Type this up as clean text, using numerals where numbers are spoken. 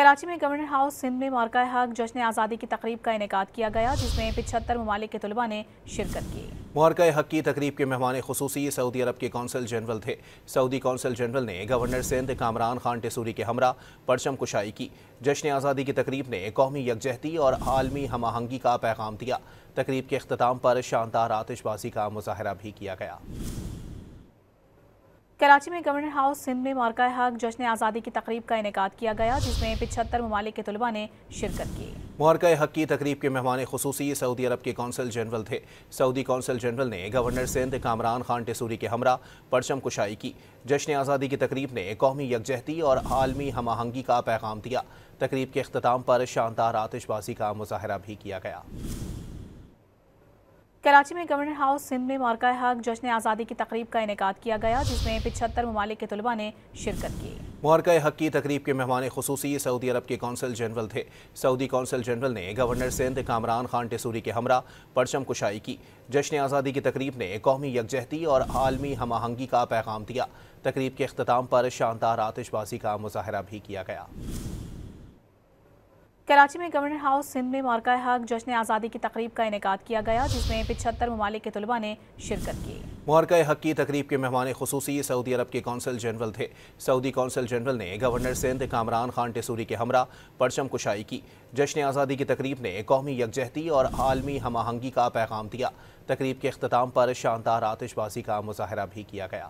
کراچی میں governor house Sindh میں مارکہ حق جشن آزادی کی تقریب کا انعقاد کیا گیا، جس میں 75 ممالک کے طلباء نے شرکت کی۔ مارکہ حق کی تقریب کے مہمان خصوصی سعودی عرب کے قونصل جنرل تھے۔ سعودی قونصل جنرل نے گورنر سندھ کامران خان ٹیسوری کے ہمراہ پرچم کشائی کی۔ جشن آزادی کی تقریب نے قومی یکجہتی اور عالمی ہم آہنگی کا پیغام دیا۔ تقریب کے اختتام پر شاندار آتش بازی کا مظاہرہ بھی کیا گیا۔ کراچی میں گورنر ہاؤس سندھ میں مارکہ حق جشن آزادی کی تقریب کا انعقاد کیا گیا، جس میں 75 ممالک کے طلباء نے شرکت کی۔ مارکہ حق کی تقریب کے مہمان خصوصی سعودی عرب کے قونصل جنرل تھے۔ سعودی قونصل جنرل نے گورنر سندھ کامران خان ٹیسوری کے ہمراہ پرچم کشائی کی۔ جشن آزادی کی تقریب نے قومی یکجہتی اور عالمی ہم آہنگی کا پیغام دیا۔ تقریب کے اختتام پر شاندار آتش بازی کا مظاہرہ بھی کیا گیا۔ کراچی میں گورنر ہاؤس سندھ میں مارکہ حق جشن آزادی کی تقریب کا انعقاد کیا گیا، جس میں 75 ممالک کے طلباء نے شرکت کی۔ مارکہ حق کی تقریب کے مہمان خصوصی سعودی عرب کے قونصل جنرل تھے۔ سعودی قونصل جنرل نے گورنر سندھ کامران خان ٹیسوری کے ہمراہ پرچم کشائی کی۔ جشن آزادی کی تقریب نے قومی یکجہتی اور عالمی ہم آہنگی کا پیغام دیا۔ تقریب کے اختتام پر شاندار آتش بازی کا مظاہرہ بھی کیا گیا۔ کراچی میں گورنر ہاؤس سندھ میں مارکہ حق جشن آزادی کی تقریب کا انعقاد کیا گیا، جس میں 75 ممالک کے طلباء نے شرکت کی۔ مارکہ حق کی تقریب کے مہمان خصوصی سعودی عرب کے قونصل جنرل تھے۔ سعودی قونصل جنرل نے گورنر سندھ کامران خان ٹیسوری کے ہمراہ پرچم کشائی کی۔ جشن آزادی کی تقریب نے قومی یکجہتی اور عالمی ہم آہنگی کا پیغام دیا۔ تقریب کے اختتام پر شاندار آتش بازی کا مظاہرہ بھی کیا گیا۔